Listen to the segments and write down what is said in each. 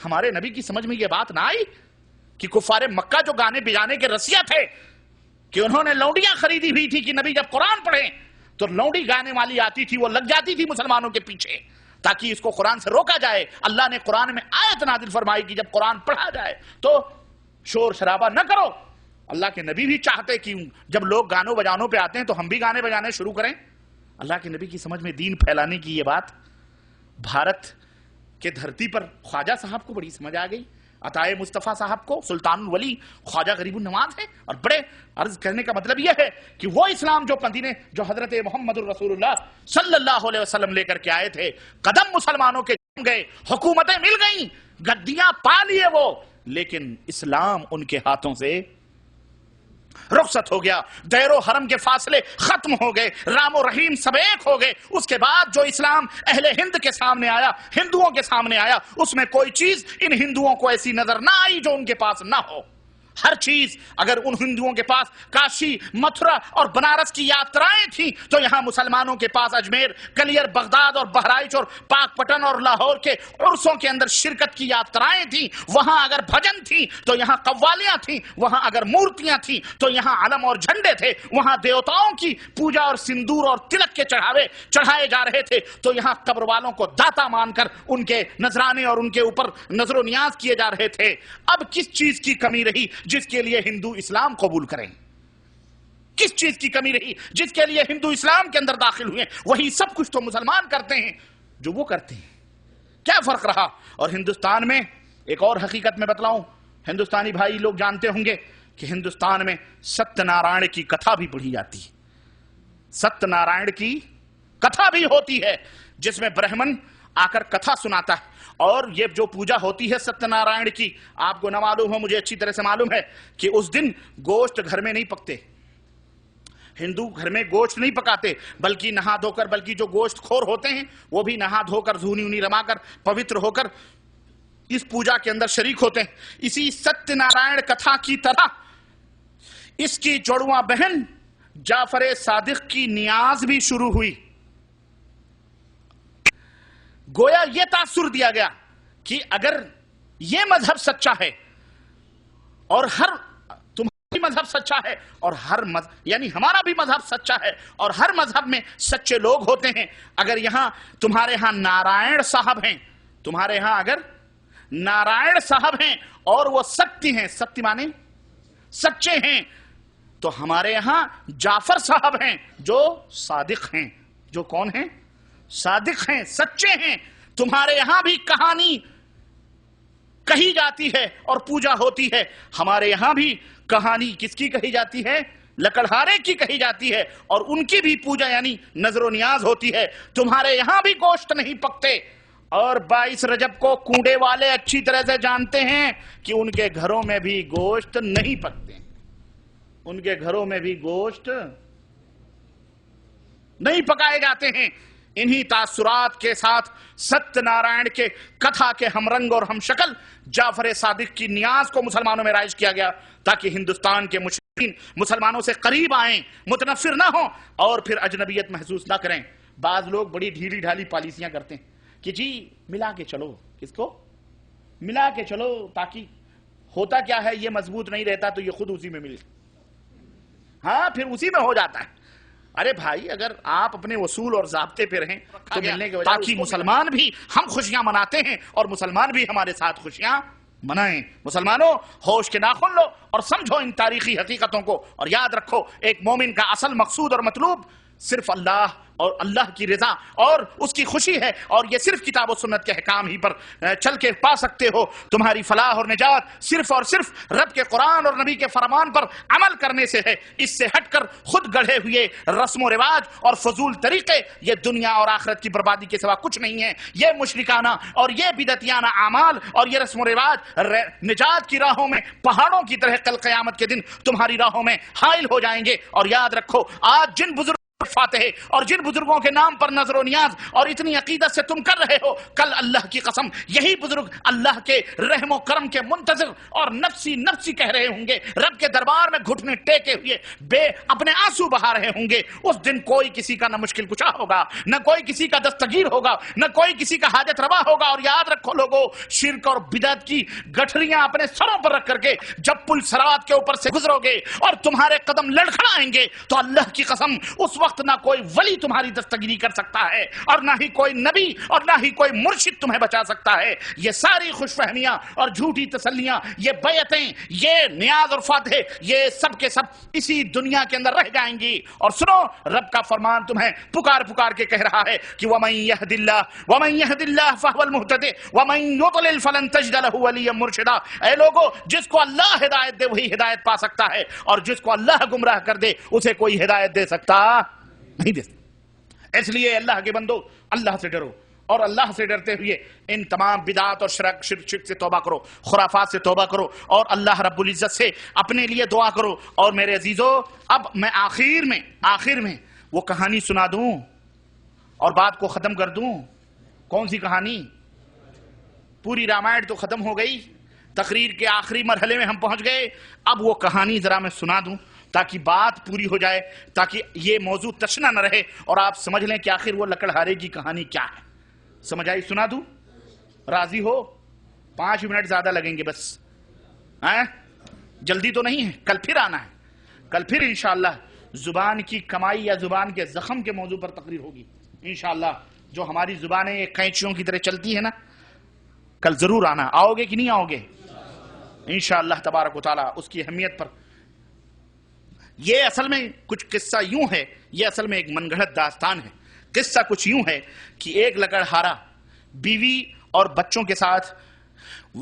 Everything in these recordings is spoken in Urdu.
ہمارے نبی کی سمجھ میں یہ بات نہ آئی کہ کفار مکہ جو گانے بجانے کے رسیا تھے کہ انہوں نے لونڈیاں خریدی ہوئی تھی کہ نبی جب قرآن پڑھیں تو لونڈی گانے والی آتی تھی، وہ لگ جاتی تھی مسلمانوں کے پیچھے تاکہ اس کو قرآن سے روکا جائے۔ اللہ نے قرآن میں آیت نازل فرمائی کہ جب قرآن پڑھا جائے تو شور شرابہ نہ کرو۔ اللہ کے نبی بھی چاہتے کہ جب لوگ گانوں بجانوں پہ آتے ہیں تو ہم بھی گانے بجانے شروع کریں۔ اللہ کے نبی کی سمجھ میں دین پھیلانے کی یہ بات بھارت کے دھرتی پر خواجہ صاحب کو بڑی سمجھ آ گئی، عطائے مصطفیٰ صاحب کو، سلطان الولی خواجہ غریب النواز ہے۔ اور بڑے عرض کرنے کا مطلب یہ ہے کہ وہ اسلام جو مدینے جو حضرت محمد الرسول اللہ صلی اللہ علیہ وسلم لے کر کے آئے تھے، قدم مسلمانوں کے جم گئے، حکومتیں مل گئیں، گدیاں پا لیے وہ، لیکن اسلام ان کے ہاتھوں سے رخصت ہو گیا، دیر و حرم کے فاصلے ختم ہو گئے، رام و رحیم سب ایک ہو گئے۔ اس کے بعد جو اسلام اہل ہند کے سامنے آیا، ہندوؤں کے سامنے آیا، اس میں کوئی چیز ان ہندوؤں کو ایسی نظر نہ آئی جو ان کے پاس نہ ہو۔ ہر چیز اگر ان ہندوؤں کے پاس کاشی، متھرا اور بنارس کی یاترائیں تھیں تو یہاں مسلمانوں کے پاس اجمیر، کلیر، بغداد اور بہرائچ اور پاک پٹن اور لاہور کے عرسوں کے اندر شرکت کی یاترائیں تھیں۔ وہاں اگر بھجن تھی تو یہاں قوالیاں تھیں، وہاں اگر مورتیاں تھیں تو یہاں علم اور جھنڈے تھے، وہاں دیوتاؤں کی پوجا اور سندور اور تلک کے چڑھاوے چڑھائے جا رہے تھے تو یہاں قبر والوں کو داتا مان کر ان کے نذرانے اور ان کے اوپر نظر و نیاز کیے جا رہے تھے۔ اب کس چیز کی کمی رہی جس کے لیے ہندو اسلام قبول کریں؟ کس چیز کی کمی رہی جس کے لیے ہندو اسلام کے اندر داخل ہوئے؟ وہی سب کچھ تو مسلمان کرتے ہیں جو وہ کرتے ہیں۔ کیا فرق رہا؟ اور ہندوستان میں ایک اور حقیقت میں بتلاؤں، ہندوستانی بھائی لوگ جانتے ہوں گے کہ ہندوستان میں ستیہ نارائن کی کتھا بھی پڑھی جاتی ہے۔ ستیہ نارائن کی کتھا بھی ہوتی ہے جس میں برہمن آ کر کتھا سناتا ہے، اور یہ جو پوجا ہوتی ہے ستیہ نارائن کی، آپ کو نہ معلوم ہو، مجھے اچھی طرح سے معلوم ہے کہ اس دن گوشت گھر میں نہیں پکتے، ہندو گھر میں گوشت نہیں پکاتے، بلکہ نہا دھو کر، بلکہ جو گوشت خور ہوتے ہیں وہ بھی نہا دھو کر، دھونی انی رما کر، پوتر ہو کر اس پوجا کے اندر شریک ہوتے ہیں۔ اسی ستیہ نارائن کتھا کی طرح اس کی جڑواں بہن جعفر صادق کی نیاز بھی شروع ہوئی۔ گویا یہ تاثر دیا گیا کہ اگر یہ مذہب سچا ہے اور تمہاری مذہب سچا ہے اور یعنی ہمارا بھی مذہب سچا ہے اور ہر مذہب میں سچے لوگ ہوتے ہیں، اگر یہاں تمہارے ہاں نارائن صاحب ہیں، تمہارے ہاں اگر نارائن صاحب ہیں اور وہ ستیہ ہیں، ستیہ مانے سچے ہیں، تو ہمارے یہاں جعفر صاحب ہیں جو صادق ہیں۔ جو کون ہیں؟ صادق ہیں، سچے ہیں۔ تمہارے یہاں بھی کہانی کہی جاتی ہے اور پوجا ہوتی ہے، ہمارے یہاں بھی کہانی کس کی کہی جاتی ہے؟ لکڑہارے کی کہی جاتی ہے، اور ان کی بھی پوجا یعنی نظر و نیاز ہوتی ہے۔ تمہارے یہاں بھی گوشت نہیں پکتے، اور 22 رجب کو کنڈے والے اچھی طرح سے جانتے ہیں کہ ان کے گھروں میں بھی گوشت نہیں پکتے، ان کے گھروں میں بھی گوشت نہیں پکائے جاتے ہیں۔ انہی تاثرات کے ساتھ ستیہ نارائن کے کتھا کے ہم رنگ اور ہم شکل جعفر صادق کی نیاز کو مسلمانوں میں رائج کیا گیا تاکہ ہندوستان کے مشرکین مسلمانوں سے قریب آئیں، متنفر نہ ہوں اور پھر اجنبیت محسوس نہ کریں۔ بعض لوگ بڑی ڈھیلی ڈھالی پالیسیاں کرتے ہیں کہ جی ملا کے چلو، کس کو ملا کے چلو، تاکہ ہوتا کیا ہے، یہ مضبوط نہیں رہتا تو یہ خود اسی میں مل، ہاں پھر اسی میں ہو جاتا ہے۔ ارے بھائی، اگر آپ اپنے اصول اور ضابطے پہ رہیں تو ملنے کے وجہ تاکہ مسلمان بھی ہم خوشیاں مناتے ہیں اور مسلمان بھی ہمارے ساتھ خوشیاں منائیں۔ مسلمانوں، ہوش کے ناخن لو اور سمجھو ان تاریخی حقیقتوں کو، اور یاد رکھو ایک مومن کا اصل مقصود اور مطلوب صرف اللہ اور اللہ کی رضا اور اس کی خوشی ہے، اور یہ صرف کتاب و سنت کے احکام ہی پر چل کے پا سکتے ہو۔ تمہاری فلاح اور نجات صرف اور صرف رب کے قرآن اور نبی کے فرمان پر عمل کرنے سے ہے۔ اس سے ہٹ کر خود گڑھے ہوئے رسم و رواج اور فضول طریقے یہ دنیا اور آخرت کی بربادی کے سوا کچھ نہیں ہے۔ یہ مشرکانہ اور یہ بدعتیانہ اعمال اور یہ رسم و رواج نجات کی راہوں میں پہاڑوں کی طرح کل قیامت کے دن تمہاری راہوں میں حائل ہو جائیں گے۔ اور یاد رکھو، آج جن بزرگ فاتح اور جن بزرگوں کے نام پر نظر و نیاز اور اتنی عقیدت سے تم کر رہے ہو، کل اللہ کی قسم یہی بزرگ اللہ کے رحم و کرم کے منتظر اور نفسی نفسی کہہ رہے ہوں گے، رب کے دربار میں گھٹنے ٹیکے ہوئے اپنے آنسو بہا رہے ہوں گے۔ اس دن کوئی کسی کا نہ مشکل کشا ہوگا، نہ کوئی کسی کا دستگیر ہوگا، نہ کوئی کسی کا حاجت روا ہوگا۔ اور یاد رکھو لوگو، شرک اور بدعت کی گٹھریاں اپنے سروں پر رکھ کر کے جب پل صراط کے اوپر سے گزرو گے اور تمہارے قدم لڑکھڑائیں گے تو اللہ کی قسم اس وقت نہ کوئی ولی تمہاری دستگیری کر سکتا ہے اور نہ ہی کوئی نبی اور نہ ہی کوئی مرشد تمہیں بچا سکتا ہے۔ یہ ساری خوش فہمیاں اور جھوٹی تسلیاں، یہ بیعتیں، یہ نیاز اور فاتح، یہ سب کے سب اسی دنیا کے اندر رہ جائیں گی۔ اور سنو، رب کا فرمان تمہیں پکار پکار کے کہہ رہا ہے کہ وَمَن يَهْدِ اللَّهُ فَهُوَ الْمُهْتَدِ وَمَن يُضْلِلْ فَلَن تَجِدَ لَهُ وَلِيًّا مُرْشِدًا۔ اے لوگو، جس کو اللہ ہدایت دے وہی ہدایت پا سکتا ہے، اور جس کو اللہ گمراہ کر دے اسے کوئی ہدایت دے سکتا نہیں دے سکتا۔ اس لیے اللہ کے بندو، اللہ سے ڈرو، اور اللہ سے ڈرتے ہوئے ان تمام بدعات اور شرک سے توبہ کرو، خرافات سے توبہ کرو، اور اللہ رب العزت سے اپنے لیے دعا کرو۔ اور میرے عزیزو، اب میں آخر میں وہ کہانی سنا دوں اور بات کو ختم کر دوں۔ کون سی کہانی؟ پوری رامائن تو ختم ہو گئی، تقریر کے آخری مرحلے میں ہم پہنچ گئے۔ اب وہ کہانی ذرا میں سنا دوں تاکہ بات پوری ہو جائے، تاکہ یہ موضوع تشنا نہ رہے اور آپ سمجھ لیں کہ آخر وہ لکڑہارے کی کہانی کیا ہے۔ سمجھ آئی؟ سنا دوں؟ راضی ہو؟ 5 منٹ زیادہ لگیں گے بس، جلدی تو نہیں ہے، کل پھر آنا ہے، کل پھر انشاءاللہ زبان کی کمائی یا زبان کے زخم کے موضوع پر تقریر ہوگی انشاءاللہ۔ جو ہماری زبانیں ایک قینچیوں کی طرح چلتی ہے نا، کل ضرور آنا۔ آؤ گے کہ نہیں آؤ گے؟ انشاءاللہ تبارک و تعالی اس کی اہمیت پر۔ یہ اصل میں کچھ قصہ یوں ہے، یہ اصل میں ایک من گھڑت داستان ہے۔ قصہ کچھ یوں ہے کہ ایک لکڑہارا بیوی اور بچوں کے ساتھ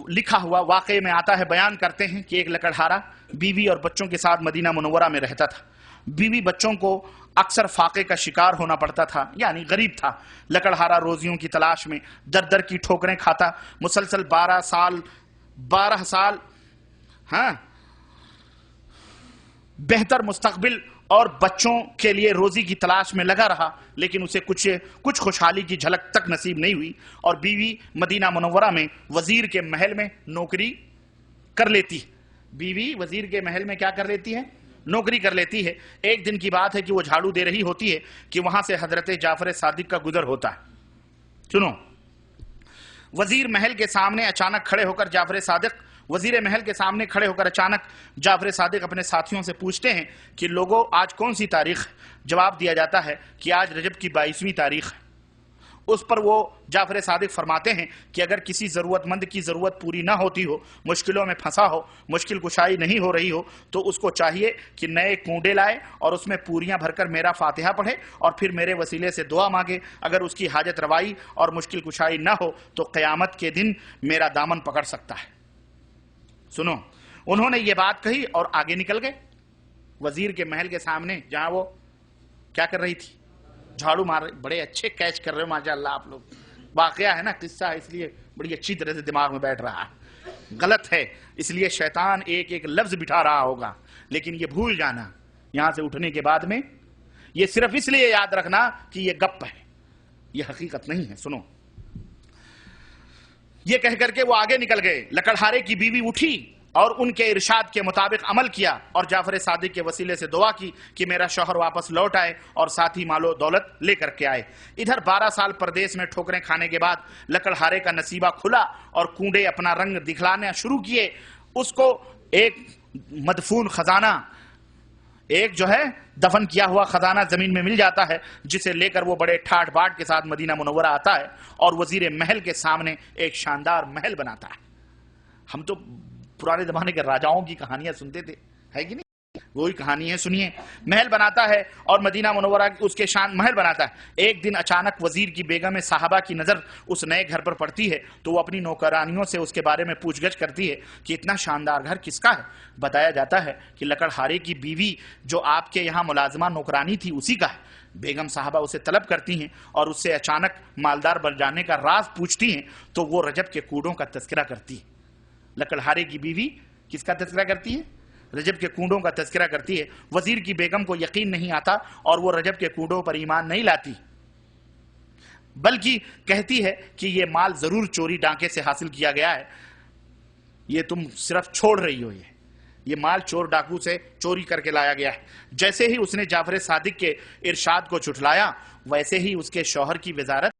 لکھا ہوا واقعے میں آتا ہے، بیان کرتے ہیں کہ ایک لکڑہارا بیوی اور بچوں کے ساتھ مدینہ منورہ میں رہتا تھا۔ بیوی بچوں کو اکثر فاقے کا شکار ہونا پڑتا تھا، یعنی غریب تھا۔ لکڑہارا روزیوں کی تلاش میں در در کی ٹھوکریں کھاتا، مسلسل 12 سال بہتر مستقبل اور بچوں کے لیے روزی کی تلاش میں لگا رہا، لیکن اسے کچھ خوشحالی کی جھلک تک نصیب نہیں ہوئی۔ اور بیوی مدینہ منورہ میں وزیر کے محل میں نوکری کر لیتی ہے۔ بیوی وزیر کے محل میں کیا کر لیتی ہے؟ نوکری کر لیتی ہے۔ ایک دن کی بات ہے کہ وہ جھاڑو دے رہی ہوتی ہے کہ وہاں سے حضرت جعفر صادق کا گزر ہوتا ہے۔ سنو، وزیر محل کے سامنے اچانک کھڑے ہو کر جعفر صادق اپنے ساتھیوں سے پوچھتے ہیں کہ لوگوں آج کون سی تاریخ ہے؟ جواب دیا جاتا ہے کہ آج رجب کی 22ویں تاریخ ہے۔ اس پر وہ جعفر صادق فرماتے ہیں کہ اگر کسی ضرورت مند کی ضرورت پوری نہ ہوتی ہو، مشکلوں میں پھنسا ہو، مشکل کشائی نہیں ہو رہی ہو، تو اس کو چاہیے کہ نئے کنڈے لائے اور اس میں پوریاں بھر کر میرا فاتحہ پڑھے اور پھر میرے وسیلے سے دعا مانگے۔ اگر اس کی حاجت روائی اور مشکل کشائی نہ ہو تو قیامت کے دن میرا دامن پکڑ سکتا ہے۔ سنو، انہوں نے یہ بات کہی اور آگے نکل گئے وزیر کے محل کے سامنے، جہاں وہ کیا کر رہی تھی؟ جھاڑو مار رہے۔ بڑے اچھے کیچ کر رہے ہو ماشاءاللہ آپ لوگ۔ واقعہ ہے نا، قصہ، اس لیے بڑی اچھی طرح سے دماغ میں بیٹھ رہا ہے۔ غلط ہے، اس لیے شیطان ایک ایک لفظ بٹھا رہا ہوگا، لیکن یہ بھول جانا یہاں سے اٹھنے کے بعد میں، یہ صرف اس لیے یاد رکھنا کہ یہ گپ ہے، یہ حقیقت نہیں ہے۔ سنو، یہ کہہ کر کے وہ آگے نکل گئے۔ لکڑہارے کی بیوی اٹھی اور ان کے ارشاد کے مطابق عمل کیا اور جعفر صادق کے وسیلے سے دعا کی کہ میرا شوہر واپس لوٹ آئے اور ساتھ ہی مال و دولت لے کر کے آئے۔ ادھر 12 سال پردیس میں ٹھوکریں کھانے کے بعد لکڑہارے کا نصیبہ کھلا اور کنڈے اپنا رنگ دکھلانا شروع کیے۔ اس کو ایک مدفون خزانہ، ایک جو ہے دفن کیا ہوا خزانہ زمین میں مل جاتا ہے، جسے لے کر وہ بڑے ٹھاٹ باٹ کے ساتھ مدینہ منورہ آتا ہے اور وزیر محل کے سامنے ایک شاندار محل بناتا ہے۔ ہم تو پرانے زمانے کے راجاؤں کی کہانیاں سنتے تھے، ہے کہ نہیں؟ وہی کہانی ہے، سنیے۔ محل بناتا ہے اور مدینہ منورہ اس کے شان محل بناتا ہے۔ ایک دن اچانک وزیر کی بیگم صاحبہ کی نظر اس نئے گھر پر پڑتی ہے تو وہ اپنی نوکرانیوں سے اس کے بارے میں پوچھ گچھ کرتی ہے کہ اتنا شاندار گھر کس کا ہے؟ بتایا جاتا ہے کہ لکڑہارے کی بیوی جو آپ کے یہاں ملازمہ نوکرانی تھی اسی کا ہے۔ بیگم صاحبہ اسے طلب کرتی ہیں اور اس سے اچانک مالدار بن جانے کا راز پوچھتی ہیں تو وہ رجب کے کوڑوں کا تذکرہ کرتی ہے۔ لکڑہارے کی بیوی کس کا تذکرہ کرتی ہے؟ رجب کے کنڈوں کا تذکرہ کرتی ہے، وزیر کی بیگم کو یقین نہیں آتا اور وہ رجب کے کنڈوں پر ایمان نہیں لاتی، بلکہ کہتی ہے کہ یہ مال ضرور چوری ڈاکے سے حاصل کیا گیا ہے، یہ تم صرف چھوڑ رہی ہو، یہ مال چور ڈاکو سے چوری کر کے لایا گیا ہے۔ جیسے ہی اس نے جعفر صادق کے ارشاد کو جھٹلایا، ویسے ہی اس کے شوہر کی وزارت